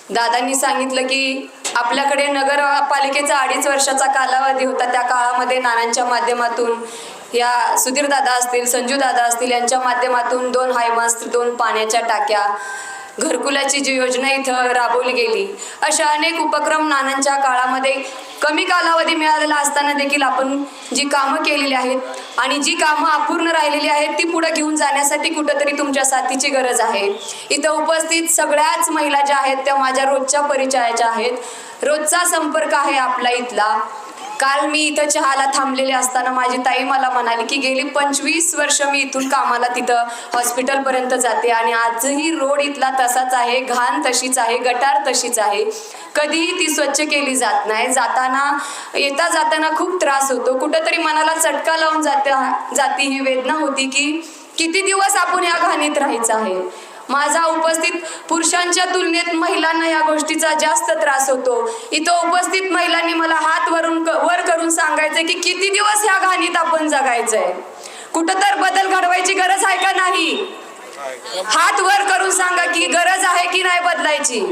दादांनी सांगितलं की आपल्याकडे नगरपालिकेचा 2.5 वर्षाचा कालावधी होता. त्या काळामध्ये नानांच्या माध्यमातून या सुधीर दादा असतील, संजू दादा असतील यांच्या माध्यमातून 2 हायमास्ट, 2 पाण्याच्या टाक्या, घरकुलाची जी योजना इथं राबवली गेली, अशा अनेक उपक्रम नानांच्या काळामध्ये कमी कालावधी मिळालेला असताना देखील आपण जी कामं केलेली आहेत आणि जी कामं अपूर्ण राहिलेली आहेत ती पुढे घेऊन जाण्यासाठी कुठंतरी तुमच्या साथीची गरज आहे. इथं उपस्थित सगळ्याच महिला ज्या आहेत त्या माझ्या रोजच्या परिचयाच्या आहेत, रोजचा संपर्क आहे आपला इथला. काल मी इथं चहाला थांबलेले असताना माझी ताई मला म्हणाली की गेली 25 वर्ष मी इथून कामाला तिथं हॉस्पिटलपर्यंत जाते आणि आजही रोड इथला तसाच आहे, घाण तशीच आहे, गटार तशीच आहे, कधीही ती स्वच्छ केली जात नाही. येता जाताना खूप त्रास होतो, कुठंतरी मनाला चटका लावून जाती ही वेदना होती की किती दिवस आपण या घाणीत राहायचं आहे. माझा उपस्थित पुरुषांच्या तुलनेत महिलांना या गोष्टीचा जास्त त्रास होतो. इथं उपस्थित महिलांनी मला हात वर करून सांगायचंय की किती दिवस ह्या घाणीत आपण जगायचंय. कुठं तर बदल घडवायची गरज आहे का नाही? हात वर करून सांगा की गरज आहे की नाही बदलायची.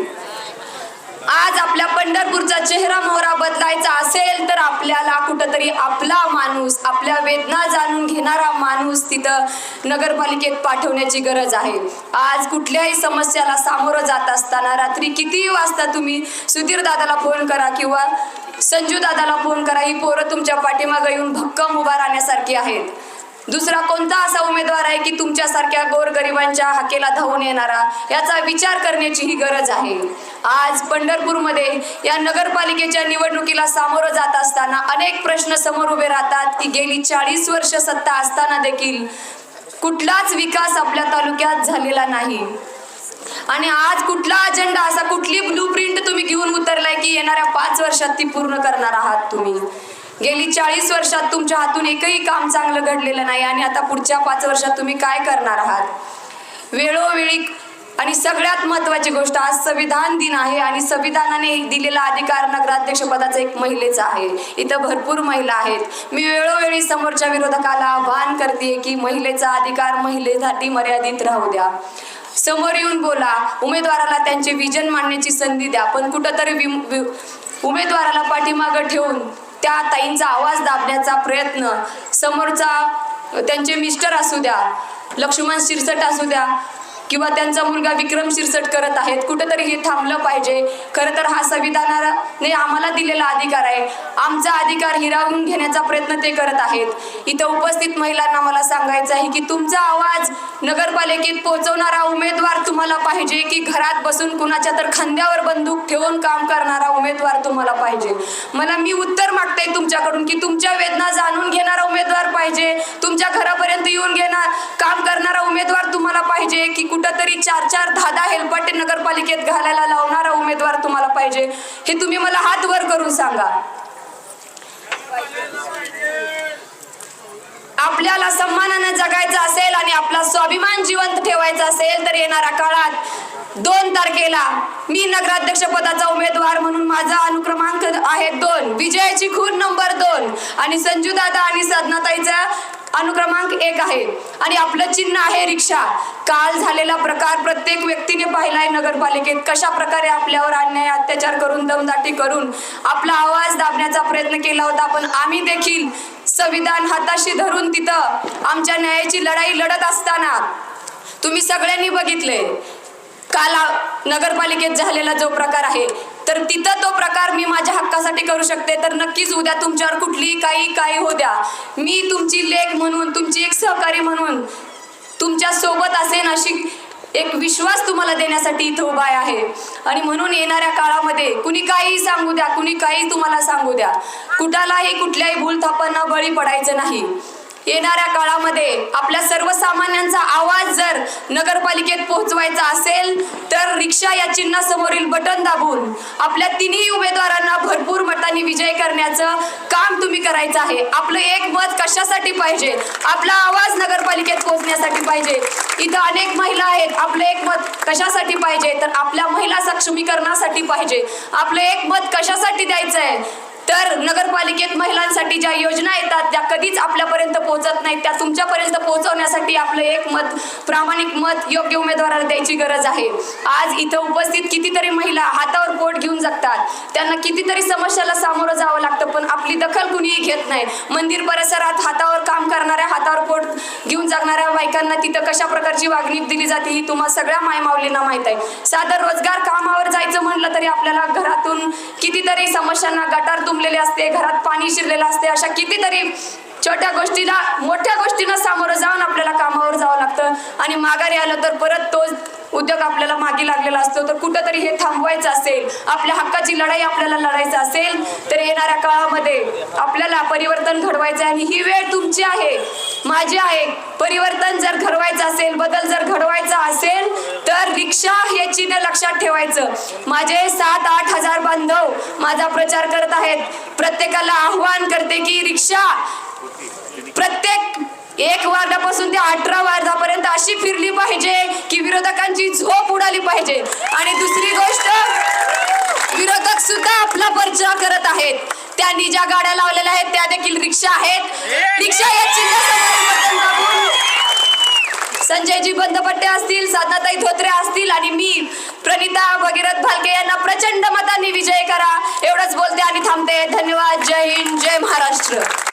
आज आपल्या पंढरपूरचा चेहरा मोहरा बदलायचा असेल तर आपल्याला कुठंतरी आपला माणूस, आपल्या वेदना जाणून घेणारा माणूस तिथं नगरपालिकेत पाठवण्याची गरज आहे. आज कुठल्याही समस्याला सामोरं जात असताना रात्री कितीही वाजता तुम्ही सुधीर दादाला फोन करा किंवा संजू दादाला फोन करा, ही पोरं तुमच्या पाठीमागे येऊन भक्कम उभा राहण्यासारखी आहेत. दुसरा कोणता असा उमेदवार आहे की तुमच्यासारख्या गोरगरिबांच्या हाकेला धावून येणारा, याचा विचार करण्याची ही गरज आहे. आज पंढरपूरमध्ये या नगरपालिकेच्या निवडणुकीला सामोरं जात असताना अनेक प्रश्न समोर उभे राहतात की गेली 40 वर्ष सत्ता असताना देखील कुठलाच विकास आपल्या तालुक्यात झालेला नाही. आणि आज कुठला अजेंडा, असा कुठली ब्लूप्रिंट तुम्ही घेऊन उतरलाय की येणाऱ्या 5 वर्षात ती पूर्ण करणार आहात तुम्ही? गेली 40 वर्षात तुमच्या हातून एकही काम चांगलं घडलेलं नाही आणि आता पुढच्या 5 वर्षात तुम्ही काय करणार आहात? वेळोवेळी आणि सगळ्यात महत्त्वाची गोष्ट, आज संविधान दिन आहे आणि संविधानाने दिलेला अधिकार नगराध्यक्ष पदाचा एक महिलेचा आहे. इथं भरपूर महिला आहेत. मी वेळोवेळी समोरच्या विरोधकाला आवाहन करते की महिलेचा अधिकार महिलेसाठी मर्यादित राहू द्या. समोर येऊन बोला, उमेदवाराला त्यांचे विजन मांडण्याची संधी द्या, पण कुठंतरी उमेदवाराला पाठीमागं ठेवून त्या ताईंचा आवाज दाबण्याचा प्रयत्न, समोरचा त्यांचे मिस्टर असू द्या, लक्ष्मण शिरसट असू द्या किंवा त्यांचा मुलगा विक्रम शिरसट करत आहेत, कुठंतरी हे थांबलं पाहिजे. खरं तर हा संविधानाने आम्हाला दिलेला अधिकार आहे, आमचा अधिकार हिरावून घेण्याचा प्रयत्न ते करत आहेत. इथं उपस्थित महिलांना मला सांगायचं आहे की तुमचा आवाज नगरपालिकेत पोहोचवणारा उमेदवार तुम्हाला पाहिजे की घरात बसून कुणाच्या तर खांद्यावर बंदूक ठेवून काम करणारा उमेदवार तुम्हाला पाहिजे? मी उत्तर मागते तुमच्याकडून की तुमच्या वेदना जाणून घेणारा उमेदवार पाहिजे, तुमच्या घरापर्यंत येऊन काम करणारा उमेदवार तुम्हाला पाहिजे की कुठंतरी 4-4, 10-10 हेलपाटे नगरपालिकेत घालायला लावणारा उमेदवार तुम्हाला पाहिजे? हे तुम्ही मला हात वर करून सांगा. आपल्याला सन्मानाने जगायचं असेल आणि आपला स्वाभिमान जिवंत ठेवायचा असेल तर येणाऱ्या काळात 2 तारखेला मी नगराध्यक्ष पदाचा उमेदवार म्हणून माझा अनुक्रमांक आहे 2, विजयाची खून नंबर 2 आणि संजू दादा आणि साधनाताईचा अनुक्रमांक 1 आहे आणि आपलं चिन्ह आहे रिक्षा. काल झालेला प्रकार प्रत्येक व्यक्तीने पाहिलाय नगरपालिकेत, कशा प्रकारे आपल्यावर अन्याय अत्याचार करून दमदाटी करून आपला आवाज दाबण्याचा प्रयत्न केला होता. पण आम्ही देखील संविधान हाताशी धरून तिथं आमच्या न्यायाची लढाई लढत असताना तुम्ही सगळ्यांनी बघितले काल नगरपालिकेत झालेला जो प्रकार आहे, तर तिथं तो प्रकार मी माझ्या हक्कासाठी करू शकते, तर नक्कीच उद्या तुमच्यावर कुठलीही काही हो द्या, मी तुमची लेक म्हणून, तुमची एक सहकारी म्हणून तुमच्या सोबत असेन अशी एक विश्वास तुम्हाला देण्यासाठी इथं उभा आहे. आणि म्हणून येणाऱ्या काळामध्ये कुणी काही सांगू द्या, कुणी काही तुम्हाला सांगू द्या, कुठालाही कुठल्याही भूलथापांना बळी पडायचं नाही. येणाऱ्या काळामध्ये आपल्या सर्वसामान्यांचा आवाज जर नगरपालिकेत पोहोचवायचा असेल तर रिक्षा या चिन्हासमोरील बटन दाबून आपल्या 3ही उमेदवारांना भरपूर मतांनी विजय करण्याचं काम तुम्ही करायचं आहे. आपलं एक मत कशासाठी पाहिजे? आपला आवाज नगरपालिकेत पोहोचण्यासाठी पाहिजे. इथं अनेक महिला आहेत, आपलं एक मत कशासाठी पाहिजे? तर आपल्या महिला सक्षमीकरणासाठी पाहिजे. आपलं एक मत कशासाठी द्यायचं आहे? तर नगरपालिकेत महिलांसाठी ज्या योजना येतात त्या कधीच आपल्यापर्यंत पोहोचत नाहीत, त्या तुमच्यापर्यंत पोहोचवण्यासाठी आपलं एक मत, प्रामाणिक मत योग्य उमेदवाराला द्यायची गरज आहे. आज इथं उपस्थित कितीतरी महिला हातात जगतात. त्यांना कितीतरी समस्याला सामोरं जावं लागतं, पण आपली दखल कुणीही घेत नाही. मंदिर परिसरात हातावर काम करणाऱ्या, हातावर पोट घेऊन जगणाऱ्या बायकांना तिथं कशा प्रकारची वागणूक दिली जाते ही तुम्हा सगळ्या मायमाऊलींना माहीत आहे. साधं रोजगार कामावर जायचं म्हणलं तरी आपल्याला घरातून कितीतरी समस्यांना गटार तुंबलेले असते, घरात पाणी शिरलेलं असते. अशा कितीतरी छोट्या गोष्टीला मोठ्या गोष्टींना सामोरं जाऊन आपल्याला कामावर जावं लागतं. आणि माघारी आलं तर परत तोच उद्योग आपल्याला मागे लागलेला असतो. तर कुठंतरी हे थांबवायचं असेल, आपल्या हक्काची लढाई आपल्याला लढायचं असेल तर येणाऱ्या काळामध्ये आपल्याला परिवर्तन घडवायचं आहे. आणि ही वेळ तुमची आहे, माझी आहे. परिवर्तन जर घडवायचं असेल, बदल जर घडवायचा असेल तर रिक्षा हे चिन्ह लक्षात ठेवायचं. माझे 7-8 हजार बांधव माझा प्रचार करत आहेत. प्रत्येकाला आव्हान करते की रिक्षा प्रत्येक 1 वार्डापासून ते 18 वार्डापर्यंत अशी फिरली पाहिजे की विरोधकांची झोप उडाली पाहिजे. आणि दुसरी गोष्ट, विरोधक सुद्धा आपला प्रचार करत आहेत. त्यांनी ज्या गाड्या लावलेल्या आहेत त्या देखील रिक्षा आहेत. रिक्षा या चिन्हासमोर बटन दाबून संजयजी बंदपट्टे असतील, साधनाताई धोत्रे असतील आणि मी प्रणिता भगीरथ भालके यांना प्रचंड मतांनी विजय करा एवढंच बोलते आणि थांबते. धन्यवाद. जय हिंद, जय महाराष्ट्र.